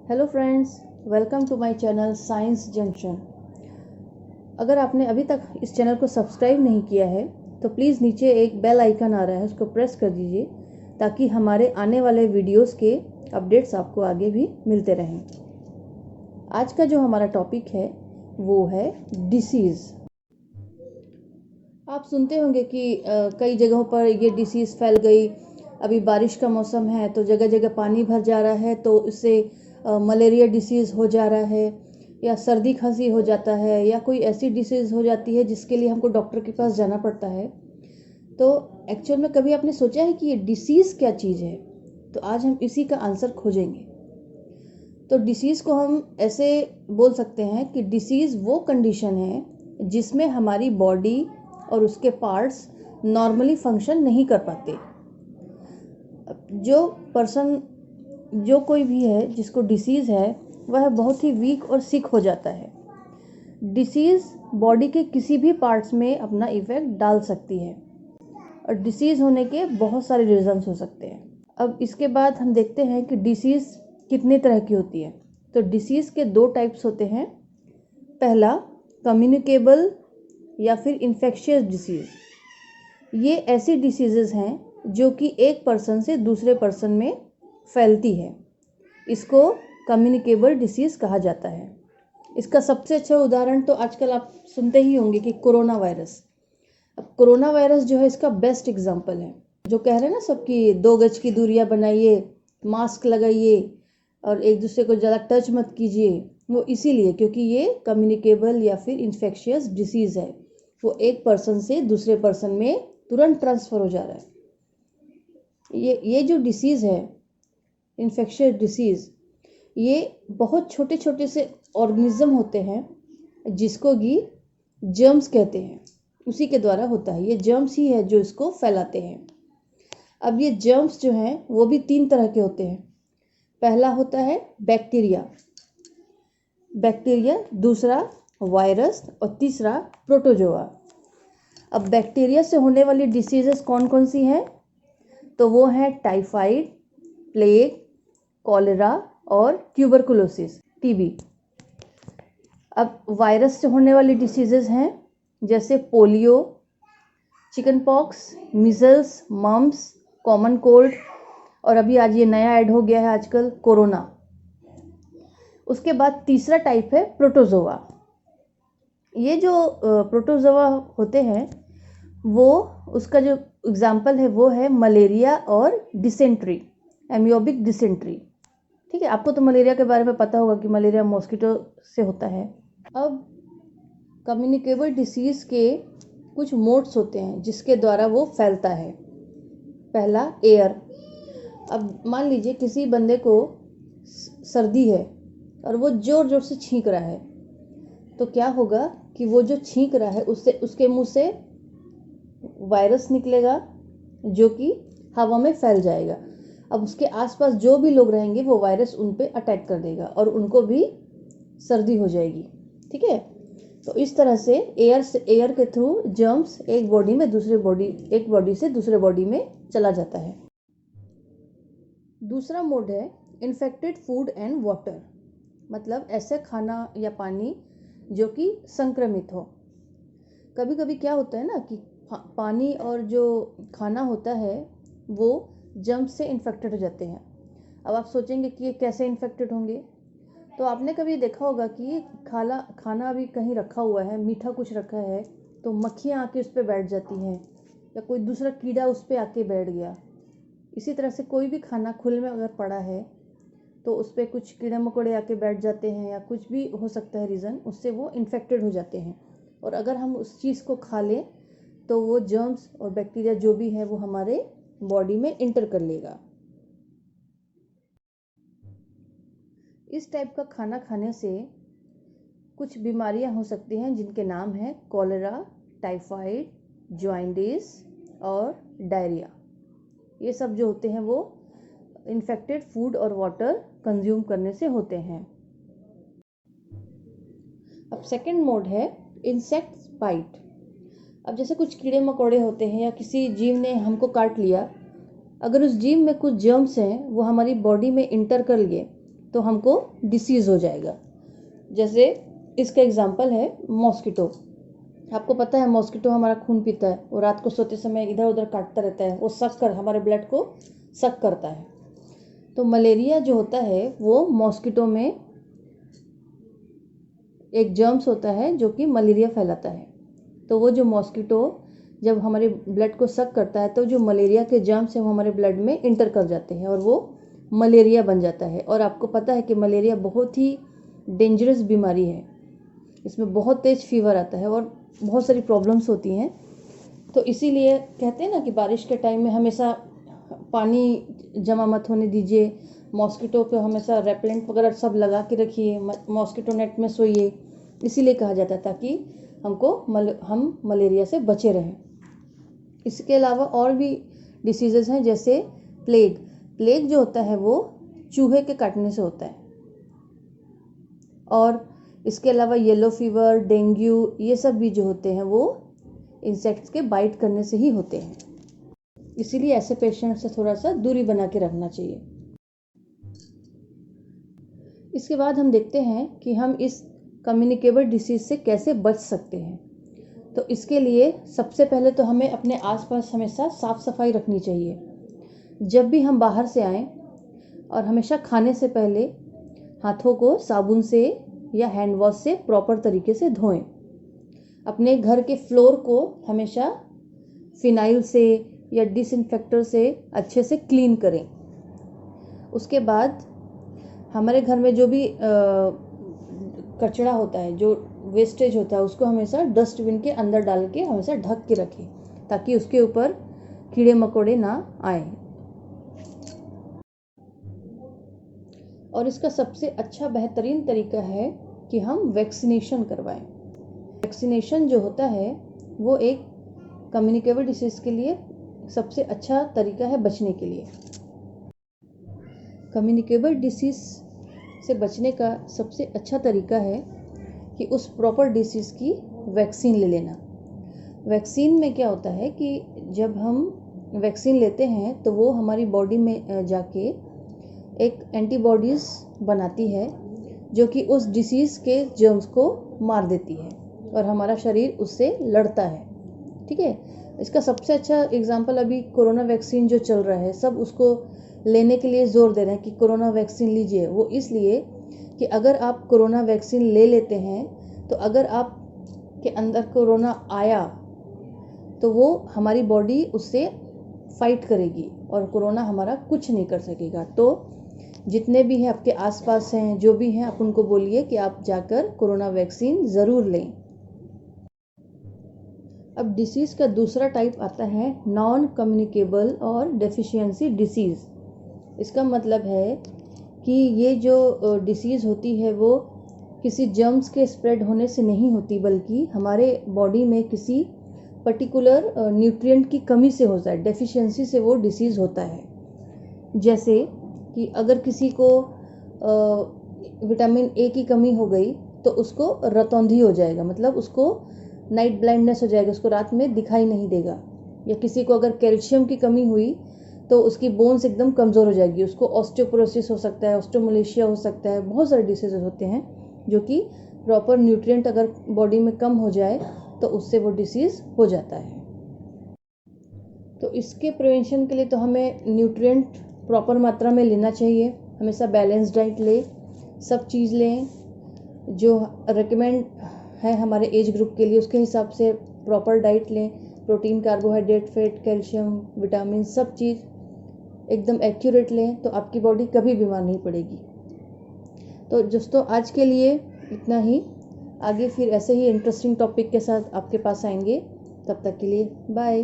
Hello friends, welcome to my channel science junction. अगर आपने अभी तक इस चैनल को सब्सक्राइब नहीं किया है तो प्लीज़ नीचे एक बेल आइकन आ रहा है, उसको प्रेस कर दीजिए ताकि हमारे आने वाले वीडियोस के अपडेट्स आपको आगे भी मिलते रहें। आज का जो हमारा टॉपिक है वो है डिसीज़। आप सुनते होंगे कि कई जगहों पर ये डिसीज़ फैल गई। अभी बारिश का मौसम है तो जगह जगह पानी भर जा रहा है तो इससे मलेरिया डिसीज़ हो जा रहा है, या सर्दी खांसी हो जाता है, या कोई ऐसी डिसीज़ हो जाती है जिसके लिए हमको डॉक्टर के पास जाना पड़ता है। तो एक्चुअल में कभी आपने सोचा है कि ये डिसीज़ क्या चीज़ है? तो आज हम इसी का आंसर खोजेंगे। तो डिसीज़ को हम ऐसे बोल सकते हैं कि डिसीज़ वो कंडीशन है जिसमें हमारी बॉडी और उसके पार्ट्स नॉर्मली फंक्शन नहीं कर पाते। जो कोई भी है जिसको डिसीज़ है वह बहुत ही वीक और सिक हो जाता है। डिसीज़ बॉडी के किसी भी पार्ट्स में अपना इफेक्ट डाल सकती है और डिसीज़ होने के बहुत सारे रीजंस हो सकते हैं। अब इसके बाद हम देखते हैं कि डिसीज़ कितने तरह की होती है। तो डिसीज़ के दो टाइप्स होते हैं। पहला, कम्युनिकेबल या फिर इन्फेक्शियस डिसीज़। ये ऐसी डिसीजेज़ हैं जो कि एक पर्सन से दूसरे पर्सन में फैलती है। इसको कम्युनिकेबल डिसीज़ कहा जाता है। इसका सबसे अच्छा उदाहरण तो आजकल आप सुनते ही होंगे कि कोरोना वायरस। अब कोरोना वायरस जो है इसका बेस्ट एग्जांपल है। जो कह रहे हैं ना सबकी 2 गज की दूरियां बनाइए, मास्क लगाइए और एक दूसरे को ज़्यादा टच मत कीजिए, वो इसीलिए क्योंकि ये कम्युनिकेबल या फिर इन्फेक्शियस डिसीज़ है। वो एक पर्सन से दूसरे पर्सन में तुरंत ट्रांसफ़र हो जा रहा है। ये जो डिसीज़ है, इन्फेक्शियस डिसीज़, ये बहुत छोटे छोटे से ऑर्गेनिज्म होते हैं जिसको कि जर्म्स कहते हैं, उसी के द्वारा होता है। ये जर्म्स ही है जो इसको फैलाते हैं। अब ये जर्म्स जो हैं वो भी 3 तरह के होते हैं। पहला होता है बैक्टीरिया, दूसरा वायरस और तीसरा प्रोटोजोआ। अब बैक्टीरिया से होने वाली डिसीजेस कौन कौन सी हैं? तो वो है टाइफाइड, प्लेग, कॉलेरा और ट्यूबरकुलोसिस, टीबी। अब वायरस से होने वाली डिसीजेज हैं जैसे polio, chicken pox, measles, mumps, common cold और अभी आज ये नया ऐड हो गया है आजकल, कोरोना। उसके बाद तीसरा टाइप है प्रोटोजोआ। ये जो प्रोटोजोआ होते हैं वो, उसका जो एग्जाम्पल है वो है मलेरिया और डिसेंट्री, एमियोबिक डिसेंट्री। ठीक है, आपको तो मलेरिया के बारे में पता होगा कि मलेरिया मॉस्किटो से होता है। अब कम्युनिकेबल डिसीज़ के कुछ मोड्स होते हैं जिसके द्वारा वो फैलता है। पहला, एयर। अब मान लीजिए किसी बंदे को सर्दी है और वो ज़ोर ज़ोर से छींक रहा है, तो क्या होगा कि वो जो छींक रहा है उससे उसके मुंह से वायरस निकलेगा जो कि हवा में फैल जाएगा। अब उसके आसपास जो भी लोग रहेंगे वो वायरस उन पे अटैक कर देगा और उनको भी सर्दी हो जाएगी। ठीक है, तो इस तरह से एयर के थ्रू जर्म्स एक बॉडी से दूसरे बॉडी में चला जाता है। दूसरा मोड है इन्फेक्टेड फूड एंड वाटर, मतलब ऐसे खाना या पानी जो कि संक्रमित हो। कभी कभी क्या होता है ना कि पानी और जो खाना होता है वो जर्म्स से इन्फेक्टेड हो जाते हैं। अब आप सोचेंगे कि ये कैसे इन्फेक्टेड होंगे? तो आपने कभी देखा होगा कि खाना अभी कहीं रखा हुआ है, मीठा कुछ रखा है, तो मक्खियाँ आके उस पर बैठ जाती हैं या कोई दूसरा कीड़ा उस पर आके बैठ गया। इसी तरह से कोई भी खाना खुले में अगर पड़ा है तो उस पर कुछ कीड़े मकोड़े आके बैठ जाते हैं या कुछ भी हो सकता है रीज़न, उससे वो इन्फेक्टेड हो जाते हैं। और अगर हम उस चीज़ को खा लें तो वो जर्म्स और बैक्टीरिया जो भी है वो हमारे बॉडी में इंटर कर लेगा। इस टाइप का खाना खाने से कुछ बीमारियां हो सकती हैं जिनके नाम हैं कॉलेरा, टाइफाइड, जॉइंडिस और डायरिया। ये सब जो होते हैं वो इन्फेक्टेड फूड और वाटर कंज्यूम करने से होते हैं। अब सेकंड मोड है इंसेक्ट बाइट। अब जैसे कुछ कीड़े मकोड़े होते हैं या किसी जीव ने हमको काट लिया, अगर उस जीव में कुछ जर्म्स हैं वो हमारी बॉडी में इंटर कर लिए तो हमको डिसीज़ हो जाएगा। जैसे इसका एग्जांपल है मॉस्किटो। आपको पता है मॉस्किटो हमारा खून पीता है, वो रात को सोते समय इधर उधर काटता रहता है, वो सक कर हमारे ब्लड को सक करता है। तो मलेरिया जो होता है वो मॉस्किटो में एक जर्म्स होता है जो कि मलेरिया फैलाता है। तो वो जो मॉस्किटो जब हमारे ब्लड को सक करता है तो जो मलेरिया के जर्म्स हैं वो हमारे ब्लड में इंटर कर जाते हैं और वो मलेरिया बन जाता है। और आपको पता है कि मलेरिया बहुत ही डेंजरस बीमारी है, इसमें बहुत तेज फीवर आता है और बहुत सारी प्रॉब्लम्स होती हैं। तो इसीलिए कहते हैं ना कि बारिश के टाइम में हमेशा पानी जमा मत होने दीजिए, मॉस्किटो को हमेशा रेपेलेंट वगैरह सब लगा के रखिए, मॉस्किटो नेट में सोइए, इसीलिए कहा जाता है ताकि हम मलेरिया से बचे रहें। इसके अलावा और भी डिसीज़ेज़ हैं जैसे प्लेग जो होता है वो चूहे के काटने से होता है। और इसके अलावा येलो फीवर, डेंगू, ये सब भी जो होते हैं वो इंसेक्ट्स के बाइट करने से ही होते हैं। इसीलिए ऐसे पेशेंट से थोड़ा सा दूरी बना के रखना चाहिए। इसके बाद हम देखते हैं कि हम इस कम्युनिकेबल डिसीज़ से कैसे बच सकते हैं। तो इसके लिए सबसे पहले तो हमें अपने आसपास हमेशा साफ़ सफाई रखनी चाहिए। जब भी हम बाहर से आएँ और हमेशा खाने से पहले हाथों को साबुन से या हैंड वॉश से प्रॉपर तरीके से धोएं। अपने घर के फ्लोर को हमेशा फिनाइल से या डिसइंफेक्टर से अच्छे से क्लीन करें। उसके बाद हमारे घर में जो भी कचरा होता है, जो वेस्टेज होता है, उसको हमेशा डस्टबिन के अंदर डाल के हमेशा ढक के रखें ताकि उसके ऊपर कीड़े मकोड़े ना आए। और इसका सबसे अच्छा बेहतरीन तरीका है कि हम वैक्सीनेशन करवाएं। वैक्सीनेशन जो होता है वो एक कम्युनिकेबल डिसीज़ के लिए सबसे अच्छा तरीका है बचने के लिए। कम्युनिकेबल डिसीज़ से बचने का सबसे अच्छा तरीका है कि उस प्रॉपर डिसीज़ की वैक्सीन ले लेना। वैक्सीन में क्या होता है कि जब हम वैक्सीन लेते हैं तो वो हमारी बॉडी में जाके एक एंटीबॉडीज़ बनाती है जो कि उस डिसीज़ के जर्म्स को मार देती है और हमारा शरीर उससे लड़ता है। ठीक है, इसका सबसे अच्छा एग्जांपल अभी कोरोना वैक्सीन जो चल रहा है, सब उसको लेने के लिए ज़ोर दे रहे हैं कि कोरोना वैक्सीन लीजिए। वो इसलिए कि अगर आप कोरोना वैक्सीन ले लेते हैं तो अगर आप के अंदर कोरोना आया तो वो हमारी बॉडी उससे फाइट करेगी और कोरोना हमारा कुछ नहीं कर सकेगा। तो जितने भी हैं आपके आसपास हैं, जो भी हैं, आप उनको बोलिए कि आप जाकर कोरोना वैक्सीन ज़रूर लें। अब डिसीज़ का दूसरा टाइप आता है नॉन कम्युनिकेबल और डेफिशिएंसी डिसीज़। इसका मतलब है कि ये जो डिसीज़ होती है वो किसी जर्म्स के स्प्रेड होने से नहीं होती, बल्कि हमारे बॉडी में किसी पर्टिकुलर न्यूट्रिएंट की कमी से होता है, डेफिशिएंसी से वो डिसीज़ होता है। जैसे कि अगर किसी को विटामिन ए की कमी हो गई तो उसको रतौंधी हो जाएगा, मतलब उसको नाइट ब्लाइंडनेस हो जाएगा, उसको रात में दिखाई नहीं देगा। या किसी को अगर कैल्शियम की कमी हुई तो उसकी बोन्स एकदम कमज़ोर हो जाएगी, उसको ऑस्टियोपोरोसिस हो सकता है, ऑस्टियोमलेशिया हो सकता है, बहुत सारे डिसीजेज होते हैं जो कि प्रॉपर न्यूट्रिएंट अगर बॉडी में कम हो जाए तो उससे वो डिसीज़ हो जाता है। तो इसके प्रिवेंशन के लिए तो हमें न्यूट्रिएंट प्रॉपर मात्रा में लेना चाहिए, हमेशा बैलेंस डाइट लें, सब चीज़ लें जो रेकमेंड है हमारे एज ग्रुप के लिए, उसके हिसाब से प्रॉपर डाइट लें। Protein, carbohydrate, fat, calcium, vitamin, सब चीज़ एकदम एक्यूरेट लें तो आपकी बॉडी कभी बीमार नहीं पड़ेगी। तो दोस्तों आज के लिए इतना ही, आगे फिर ऐसे ही इंटरेस्टिंग टॉपिक के साथ आपके पास आएंगे। तब तक के लिए बाय।